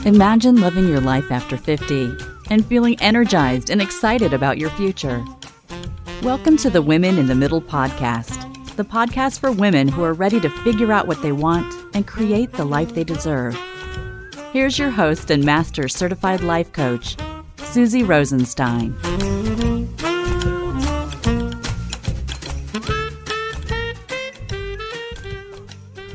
Imagine living your life after 50 and feeling energized and excited about your future. Welcome to the Women in the Middle podcast, the podcast for women who are ready to figure out what they want and create the life they deserve. Here's your host and master certified life coach, Susie Rosenstein.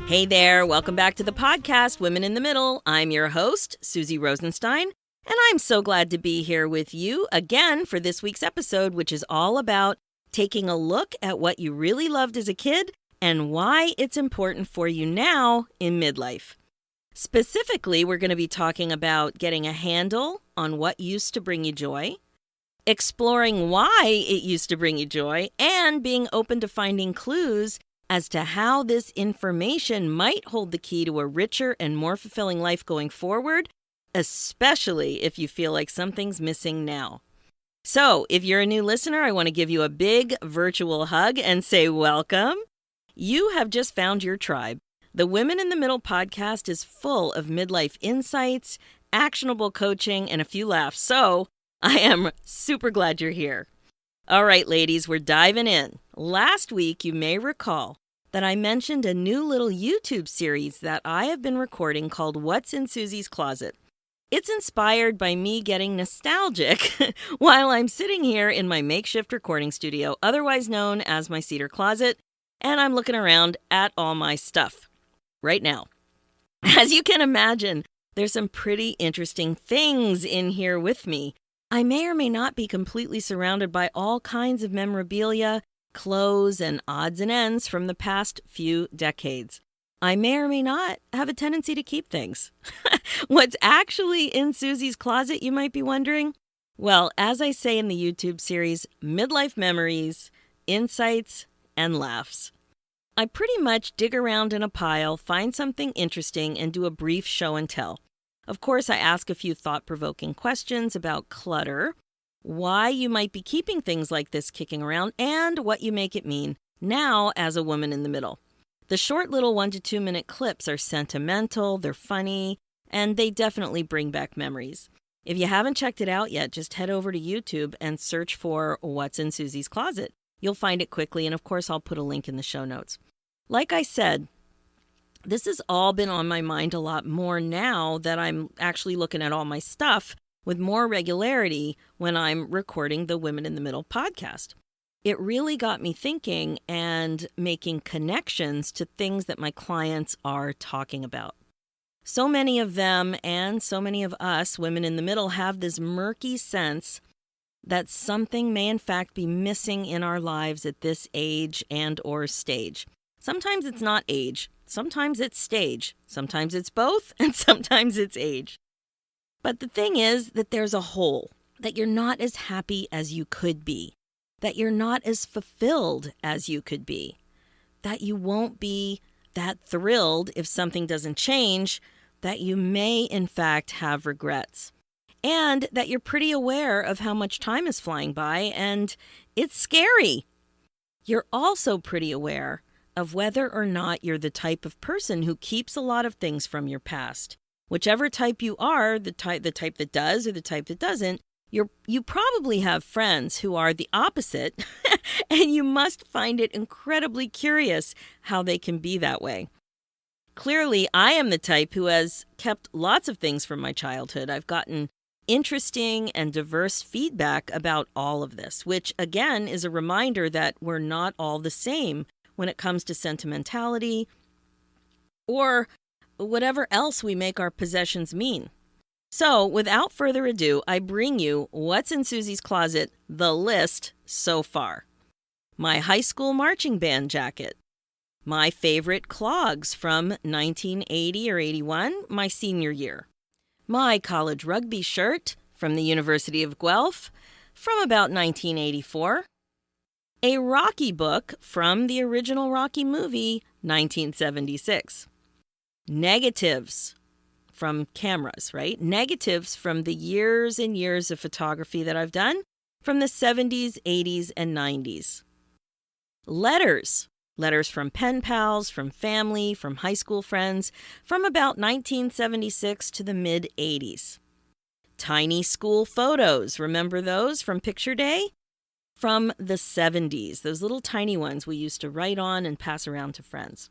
Hey there, welcome back to the podcast, Women in the Middle. I'm your host, Susie Rosenstein, and I'm so glad to be here with you again for this week's episode, which is all about taking a look at what you really loved as a kid and why it's important for you now in midlife. Specifically, we're going to be talking about getting a handle on what used to bring you joy, exploring why it used to bring you joy, and being open to finding clues as to how this information might hold the key to a richer and more fulfilling life going forward, especially if you feel like something's missing now. So, if you're a new listener, I want to give you a big virtual hug and say welcome. You have just found your tribe. The Women in the Middle podcast is full of midlife insights, actionable coaching, and a few laughs. So, I am super glad you're here. All right, ladies, we're diving in. Last week, you may recall that I mentioned a new little YouTube series that I have been recording called What's in Susie's Closet. It's inspired by me getting nostalgic while I'm sitting here in my makeshift recording studio, otherwise known as my cedar closet, and I'm looking around at all my stuff right now. As you can imagine, there's some pretty interesting things in here with me. I may or may not be completely surrounded by all kinds of memorabilia, clothes, and odds and ends from the past few decades. I may or may not have a tendency to keep things. What's actually in Susie's closet, you might be wondering? Well, as I say in the YouTube series, midlife memories, insights, and laughs. I pretty much dig around in a pile, find something interesting, and do a brief show and tell. Of course, I ask a few thought-provoking questions about clutter, why you might be keeping things like this kicking around, and what you make it mean now as a woman in the middle. The short little 1 to 2 minute clips are sentimental, they're funny, and they definitely bring back memories. If you haven't checked it out yet, just head over to YouTube and search for What's in Susie's Closet. You'll find it quickly, and of course, I'll put a link in the show notes. Like I said, this has all been on my mind a lot more now that I'm actually looking at all my stuff with more regularity when I'm recording the Women in the Middle podcast. It really got me thinking and making connections to things that my clients are talking about. So many of them and so many of us, women in the middle, have this murky sense that something may in fact be missing in our lives at this age and or stage. Sometimes it's not age. Sometimes it's stage, sometimes it's both, and sometimes it's age. But the thing is that there's a hole, that you're not as happy as you could be, that you're not as fulfilled as you could be, that you won't be that thrilled if something doesn't change, that you may in fact have regrets, and that you're pretty aware of how much time is flying by, and it's scary. You're also pretty aware of whether or not you're the type of person who keeps a lot of things from your past. Whichever type you are, the type that does or the type that doesn't, you probably have friends who are the opposite, and you must find it incredibly curious how they can be that way. Clearly, I am the type who has kept lots of things from my childhood. I've gotten interesting and diverse feedback about all of this, which again is a reminder that we're not all the same when it comes to sentimentality or whatever else we make our possessions mean. So, without further ado, I bring you What's in Susie's Closet, the list so far. My high school marching band jacket. My favorite clogs from 1980 or 81, my senior year. My college rugby shirt from the University of Guelph from about 1984. A Rocky book from the original Rocky movie, 1976. Negatives from cameras, right? Negatives from the years and years of photography that I've done from the 70s, 80s, and 90s. Letters Letters from pen pals, from family, from high school friends, from about 1976 to the mid-'80s. Tiny school photos, remember those from Picture Day? From the 70s, those little tiny ones we used to write on and pass around to friends.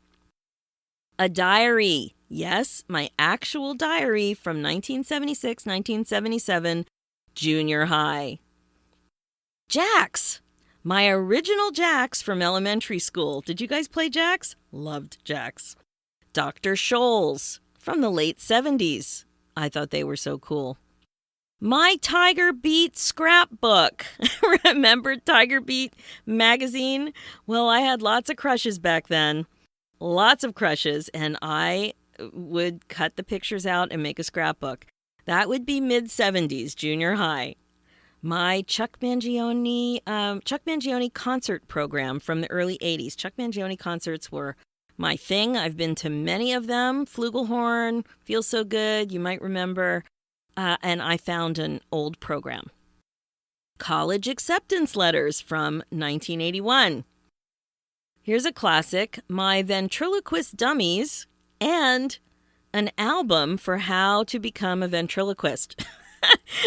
A diary, yes, my actual diary from 1976, 1977, junior high. Jacks, my original Jacks from elementary school. Did you guys play Jacks? Loved Jacks. Dr. Scholl's from the late 70s. I thought they were so cool. My Tiger Beat scrapbook. Remember Tiger Beat magazine? Well, I had lots of crushes back then. Lots of crushes, and I would cut the pictures out and make a scrapbook. That would be mid-70s, junior high. My Chuck Mangione concert program from the early 80s. Chuck Mangione concerts were my thing. I've been to many of them. Flugelhorn, Feels So Good, you might remember. And I found an old program. College acceptance letters from 1981. Here's a classic, My Ventriloquist Dummies, and an album for how to become a ventriloquist.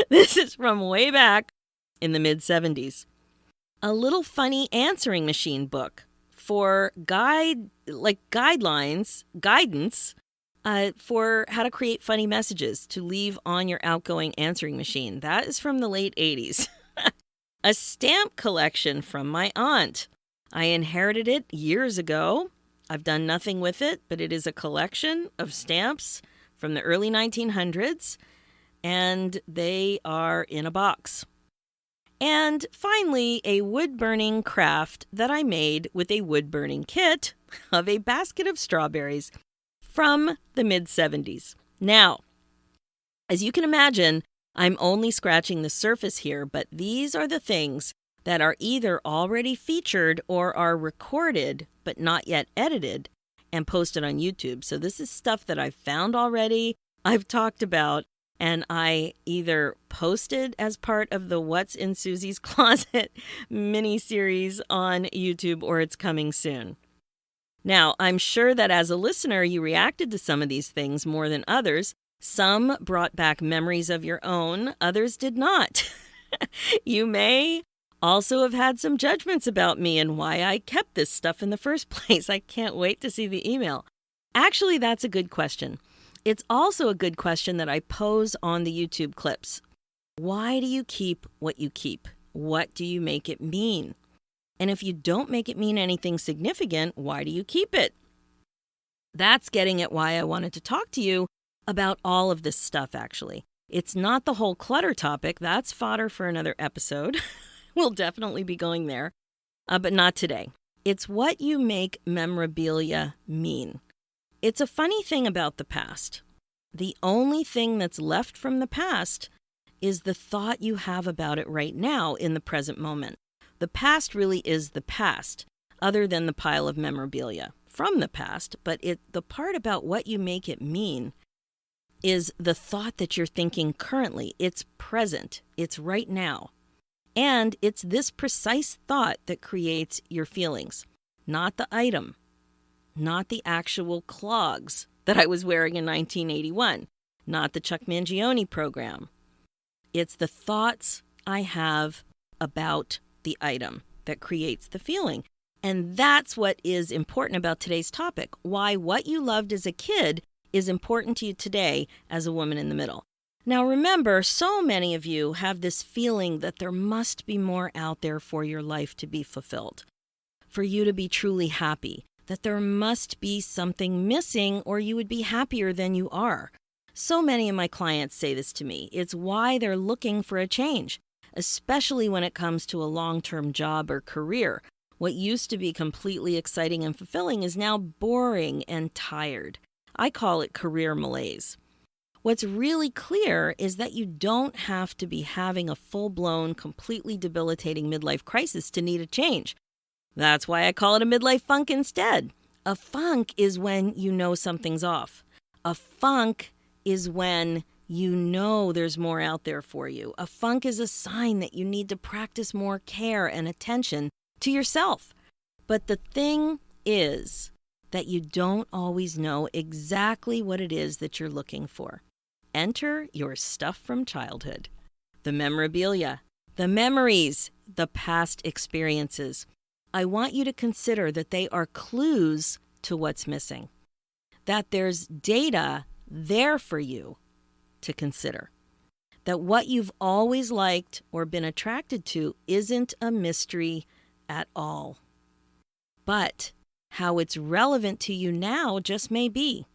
This is from way back in the mid-70s. A little funny answering machine book for guidance for how to create funny messages to leave on your outgoing answering machine. That is from the late 80s. A stamp collection from my aunt. I inherited it years ago. I've done nothing with it, but it is a collection of stamps from the early 1900s, and they are in a box. And finally, a wood-burning craft that I made with a wood-burning kit of a basket of strawberries from the mid-70s. Now, as you can imagine, I'm only scratching the surface here, but these are the things that are either already featured or are recorded but not yet edited and posted on YouTube. So this is stuff that I've found already, I've talked about, and I either posted as part of the What's in Susie's Closet mini-series on YouTube, or it's coming soon. Now, I'm sure that as a listener, you reacted to some of these things more than others. Some brought back memories of your own, others did not. You may also have had some judgments about me and why I kept this stuff in the first place. I can't wait to see the email. Actually, that's a good question. It's also a good question that I pose on the YouTube clips. Why do you keep what you keep? What do you make it mean? And if you don't make it mean anything significant, why do you keep it? That's getting at why I wanted to talk to you about all of this stuff, actually. It's not the whole clutter topic. That's fodder for another episode. We'll definitely be going there, but not today. It's what you make memorabilia mean. It's a funny thing about the past. The only thing that's left from the past is the thought you have about it right now in the present moment. The past really is the past, other than the pile of memorabilia from the past, but the part about what you make it mean is the thought that you're thinking currently. It's present. It's right now. And it's this precise thought that creates your feelings, not the item, not the actual clogs that I was wearing in 1981, not the Chuck Mangione program. It's the thoughts I have about the item that creates the feeling. And that's what is important about today's topic, why what you loved as a kid is important to you today as a woman in the middle. Now remember, so many of you have this feeling that there must be more out there for your life to be fulfilled, for you to be truly happy, that there must be something missing or you would be happier than you are. So many of my clients say this to me. It's why they're looking for a change, especially when it comes to a long-term job or career. What used to be completely exciting and fulfilling is now boring and tired. I call it career malaise. What's really clear is that you don't have to be having a full-blown, completely debilitating midlife crisis to need a change. That's why I call it a midlife funk instead. A funk is when you know something's off. A funk is when you know there's more out there for you. A funk is a sign that you need to practice more care and attention to yourself. But the thing is that you don't always know exactly what it is that you're looking for. Enter your stuff from childhood. The memorabilia, the memories, the past experiences. I want you to consider that they are clues to what's missing, that there's data there for you to consider, that what you've always liked or been attracted to isn't a mystery at all, but how it's relevant to you now just may be.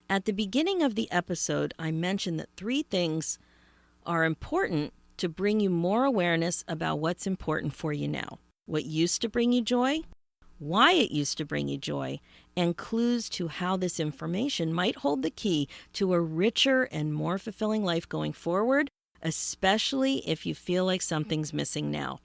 At the beginning of the episode, I mentioned that 3 things are important to bring you more awareness about what's important for you now. What used to bring you joy, why it used to bring you joy, and clues to how this information might hold the key to a richer and more fulfilling life going forward, especially if you feel like something's missing now.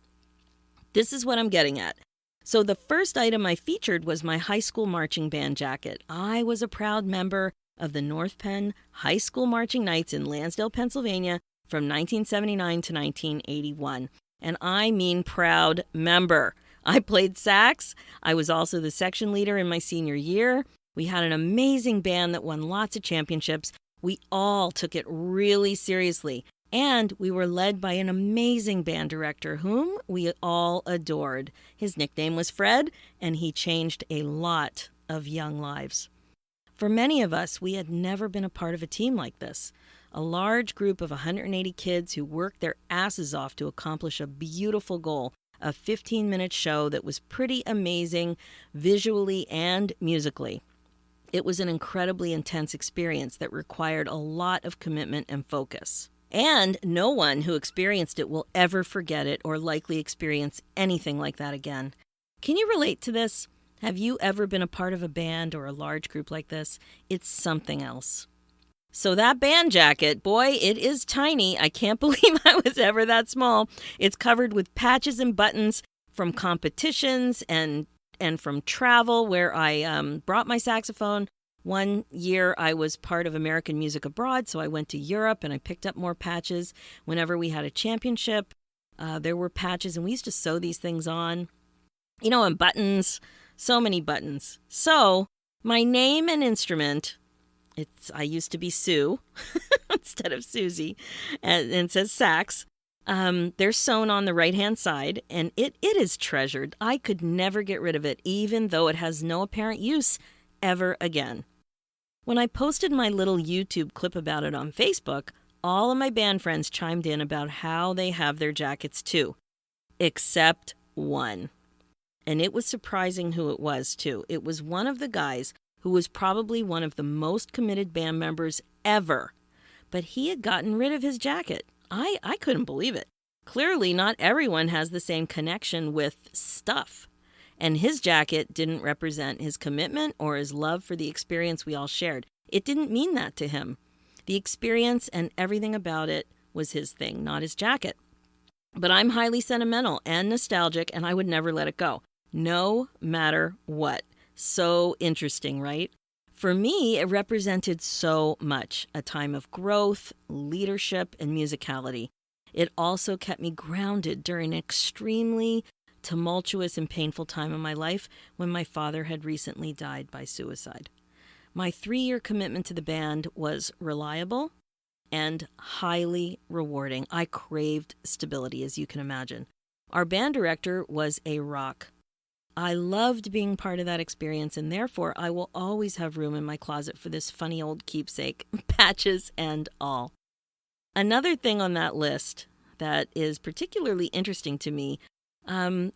This is what I'm getting at. So the first item I featured was my high school marching band jacket. I was a proud member of the North Penn High School Marching Knights in Lansdale, Pennsylvania from 1979 to 1981. And I mean proud member. I played sax. I was also the section leader in my senior year. We had an amazing band that won lots of championships. We all took it really seriously. And we were led by an amazing band director whom we all adored. His nickname was Fred, and he changed a lot of young lives. For many of us, we had never been a part of a team like this. A large group of 180 kids who worked their asses off to accomplish a beautiful goal, a 15-minute show that was pretty amazing visually and musically. It was an incredibly intense experience that required a lot of commitment and focus. And no one who experienced it will ever forget it or likely experience anything like that again. Can you relate to this? Have you ever been a part of a band or a large group like this? It's something else. So that band jacket, boy, it is tiny. I can't believe I was ever that small. It's covered with patches and buttons from competitions and from travel where I brought my saxophone. One year I was part of American Music Abroad, so I went to Europe and I picked up more patches. Whenever we had a championship, there were patches and we used to sew these things on. You know, and buttons, so many buttons. So my name and instrument, I used to be Sue instead of Susie, and it says sax. They're sewn on the right-hand side, and it is treasured. I could never get rid of it, even though it has no apparent use ever again. When I posted my little YouTube clip about it on Facebook, all of my band friends chimed in about how they have their jackets too, except one. And it was surprising who it was too. It was one of the guys who was probably one of the most committed band members ever. But he had gotten rid of his jacket. I couldn't believe it. Clearly, not everyone has the same connection with stuff. And his jacket didn't represent his commitment or his love for the experience we all shared. It didn't mean that to him. The experience and everything about it was his thing, not his jacket. But I'm highly sentimental and nostalgic, and I would never let it go, no matter what. So interesting, right? For me, it represented so much, a time of growth, leadership, and musicality. It also kept me grounded during an extremely tumultuous and painful time in my life when my father had recently died by suicide. My 3-year commitment to the band was reliable and highly rewarding. I craved stability, as you can imagine. Our band director was a rock. I loved being part of that experience, and therefore I will always have room in my closet for this funny old keepsake, patches and all. Another thing on that list that is particularly interesting to me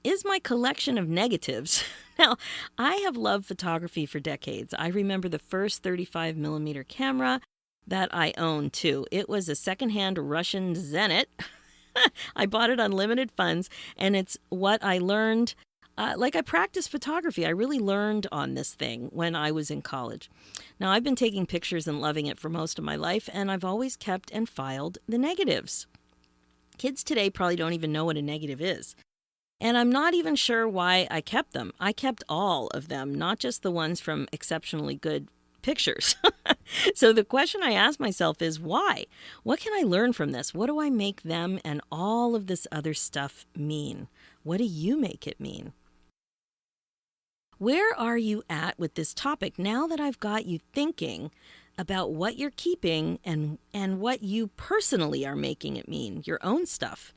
is my collection of negatives. Now, I have loved photography for decades. I remember the first 35mm camera that I owned, too. It was a secondhand Russian Zenit. I bought it on limited funds, and it's what I learned. I practiced photography. I really learned on this thing when I was in college. Now, I've been taking pictures and loving it for most of my life, and I've always kept and filed the negatives. Kids today probably don't even know what a negative is. And I'm not even sure why I kept them. I kept all of them, not just the ones from exceptionally good pictures. So the question I ask myself is why? What can I learn from this? What do I make them and all of this other stuff mean? What do you make it mean? Where are you at with this topic now that I've got you thinking about what you're keeping and what you personally are making it mean, your own stuff?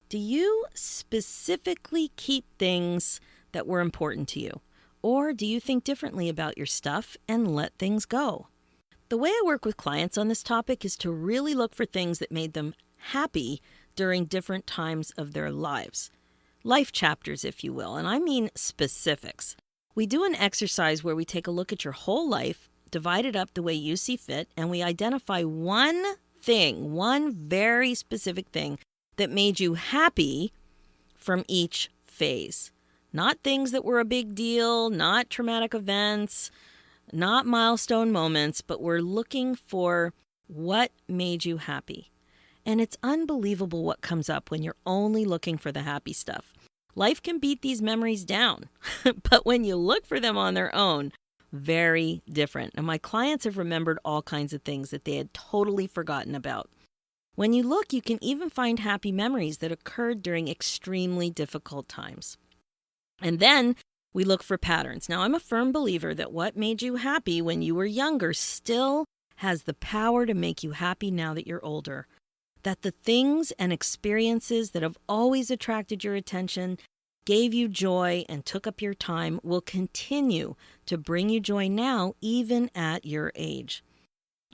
Do you specifically keep things that were important to you? Or do you think differently about your stuff and let things go? The way I work with clients on this topic is to really look for things that made them happy during different times of their lives. Life chapters, if you will, and I mean specifics. We do an exercise where we take a look at your whole life, divide it up the way you see fit, and we identify one thing, one very specific thing that made you happy from each phase. Not things that were a big deal, not traumatic events, not milestone moments, but we're looking for what made you happy. And it's unbelievable what comes up when you're only looking for the happy stuff. Life can beat these memories down, but when you look for them on their own, very different. And my clients have remembered all kinds of things that they had totally forgotten about. When you look, you can even find happy memories that occurred during extremely difficult times. And then we look for patterns. Now, I'm a firm believer that what made you happy when you were younger still has the power to make you happy now that you're older. That the things and experiences that have always attracted your attention, gave you joy, and took up your time will continue to bring you joy now, even at your age.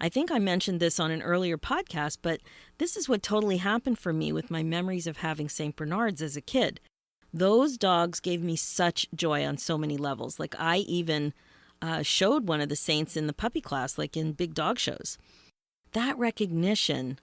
I think I mentioned this on an earlier podcast, but this is what totally happened for me with my memories of having St. Bernards as a kid. Those dogs gave me such joy on so many levels. Like I even showed one of the Saints in the puppy class, like in big dog shows. That recognition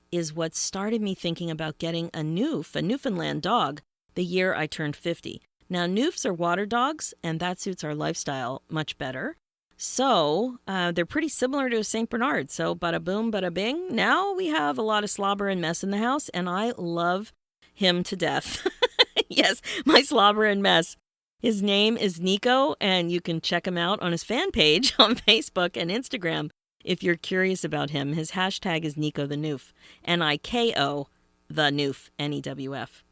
is what started me thinking about getting a Newfoundland dog, the year I turned 50. Now, Newfs are water dogs, and that suits our lifestyle much better. So they're pretty similar to a St. Bernard. So bada boom, bada bing. Now we have a lot of slobber and mess in the house, and I love him to death. Yes, my slobber and mess. His name is Nico, and you can check him out on his fan page on Facebook and Instagram if you're curious about him. His hashtag is Nico the Noof, Niko the Noof, Newf.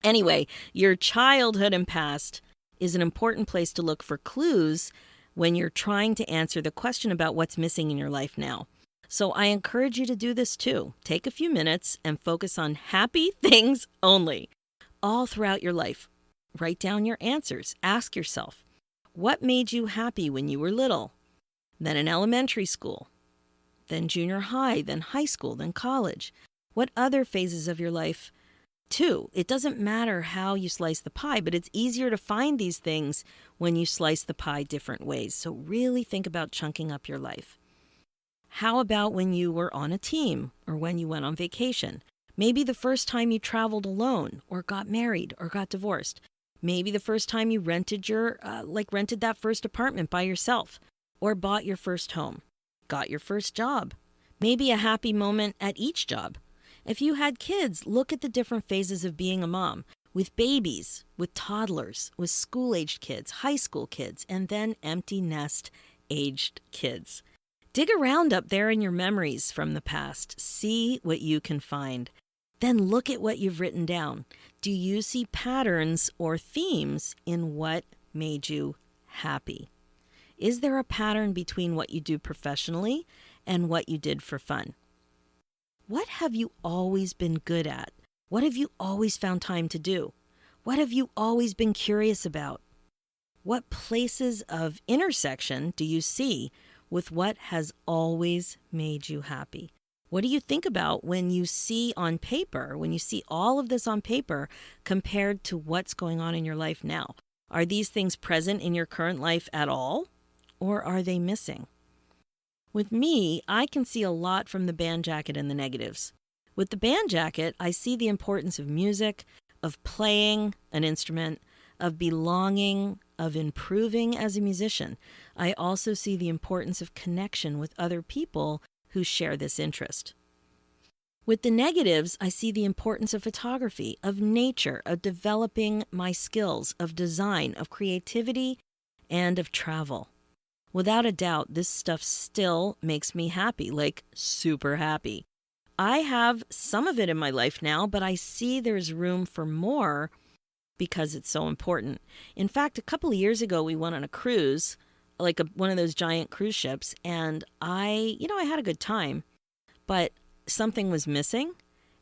Anyway, your childhood and past is an important place to look for clues when you're trying to answer the question about what's missing in your life now. So I encourage you to do this too. Take a few minutes and focus on happy things only. All throughout your life, write down your answers. Ask yourself, what made you happy when you were little? Then in elementary school, then junior high, then high school, then college. What other phases of your life too? It doesn't matter how you slice the pie, but it's easier to find these things when you slice the pie different ways. So really think about chunking up your life. How about when you were on a team or when you went on vacation? Maybe the first time you traveled alone or got married or got divorced. Maybe the first time you rented rented that first apartment by yourself or bought your first home, got your first job. Maybe a happy moment at each job. If you had kids, look at the different phases of being a mom, with babies, with toddlers, with school-aged kids, high school kids, and then empty nest-aged kids. Dig around up there in your memories from the past. See what you can find. Then look at what you've written down. Do you see patterns or themes in what made you happy? Is there a pattern between what you do professionally and what you did for fun? What have you always been good at? What have you always found time to do? What have you always been curious about? What places of intersection do you see with what has always made you happy? What do you think about when you see on paper, when you see all of this on paper compared to what's going on in your life now? Are these things present in your current life at all, or are they missing? With me, I can see a lot from the band jacket and the negatives. With the band jacket, I see the importance of music, of playing an instrument, of belonging, of improving as a musician. I also see the importance of connection with other people who share this interest. With the negatives, I see the importance of photography, of nature, of developing my skills, of design, of creativity, and of travel. Without a doubt, this stuff still makes me happy, like super happy. I have some of it in my life now, but I see there's room for more because it's so important. In fact, a couple of years ago, we went on a cruise, like one of those giant cruise ships, and I had a good time, but something was missing.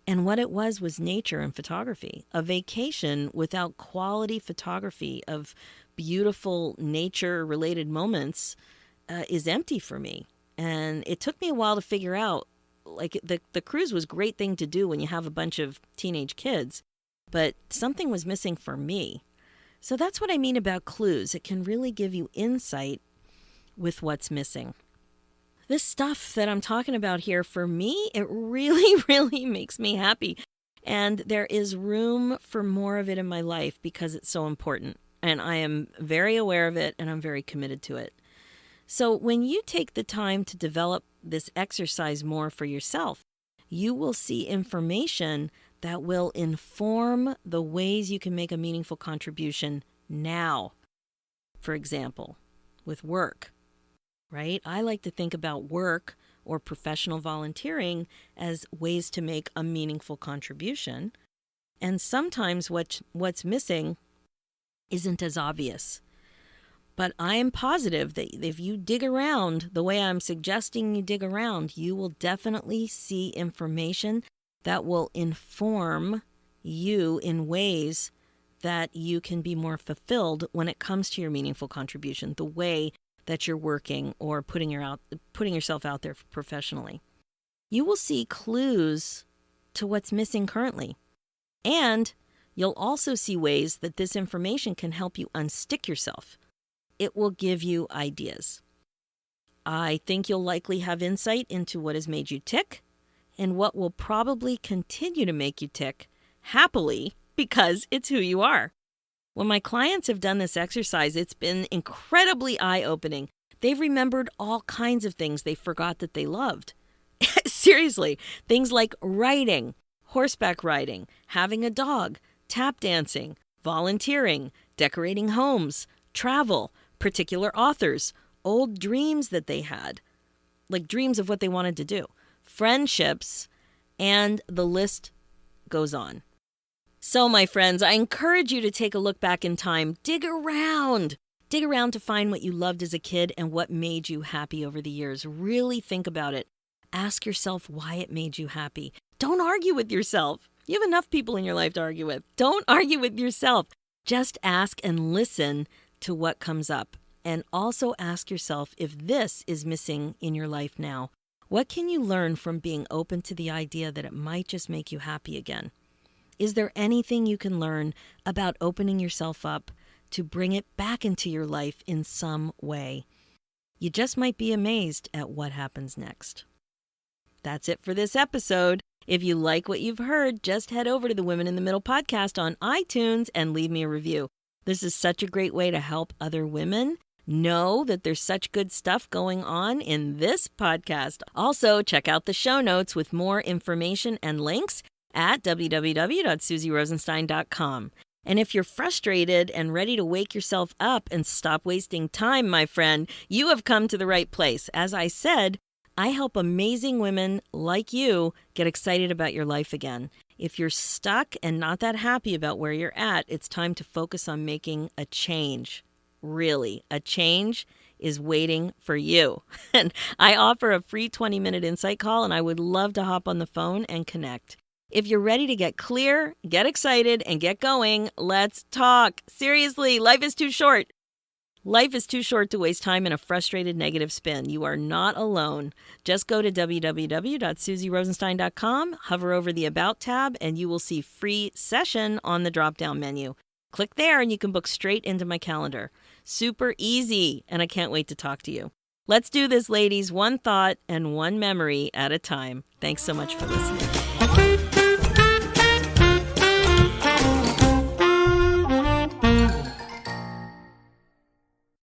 And what it was nature and photography. A vacation without quality photography of beautiful nature-related moments is empty for me. And it took me a while to figure out, like, the cruise was a great thing to do when you have a bunch of teenage kids, but something was missing for me. So that's what I mean about clues. It can really give you insight with what's missing. This stuff that I'm talking about here, for me, it really, really makes me happy. And there is room for more of it in my life because it's so important. And I am very aware of it and I'm very committed to it. So when you take the time to develop this exercise more for yourself, you will see information that will inform the ways you can make a meaningful contribution now. For example, with work. Right? I like to think about work or professional volunteering as ways to make a meaningful contribution. And sometimes what's missing isn't as obvious. But I am positive that if you dig around the way I'm suggesting you dig around, you will definitely see information that will inform you in ways that you can be more fulfilled when it comes to your meaningful contribution, the way that you're working or putting yourself out there professionally. You will see clues to what's missing currently. And you'll also see ways that this information can help you unstick yourself. It will give you ideas. I think you'll likely have insight into what has made you tick and what will probably continue to make you tick happily because it's who you are. When my clients have done this exercise, it's been incredibly eye-opening. They've remembered all kinds of things they forgot that they loved. Seriously, things like writing, horseback riding, having a dog, tap dancing, volunteering, decorating homes, travel, particular authors, old dreams that they had, like dreams of what they wanted to do, friendships, and the list goes on. So, my friends, I encourage you to take a look back in time. Dig around to find what you loved as a kid and what made you happy over the years. Really think about it. Ask yourself why it made you happy. Don't argue with yourself. You have enough people in your life to argue with. Don't argue with yourself. Just ask and listen to what comes up. And also ask yourself if this is missing in your life now. What can you learn from being open to the idea that it might just make you happy again? Is there anything you can learn about opening yourself up to bring it back into your life in some way? You just might be amazed at what happens next. That's it for this episode. If you like what you've heard, just head over to the Women in the Middle podcast on iTunes and leave me a review. This is such a great way to help other women know that there's such good stuff going on in this podcast. Also, check out the show notes with more information and links at www.susierosenstein.com. And if you're frustrated and ready to wake yourself up and stop wasting time, my friend, you have come to the right place. As I said, I help amazing women like you get excited about your life again. If you're stuck and not that happy about where you're at, it's time to focus on making a change. Really, a change is waiting for you. And I offer a free 20-minute insight call, and I would love to hop on the phone and connect. If you're ready to get clear, get excited, and get going, let's talk. Seriously, life is too short. Life is too short to waste time in a frustrated negative spin. You are not alone. Just go to www.susierosenstein.com, hover over the About tab, and you will see free session on the drop-down menu. Click there and you can book straight into my calendar. Super easy, and I can't wait to talk to you. Let's do this, ladies, one thought and one memory at a time. Thanks so much for listening.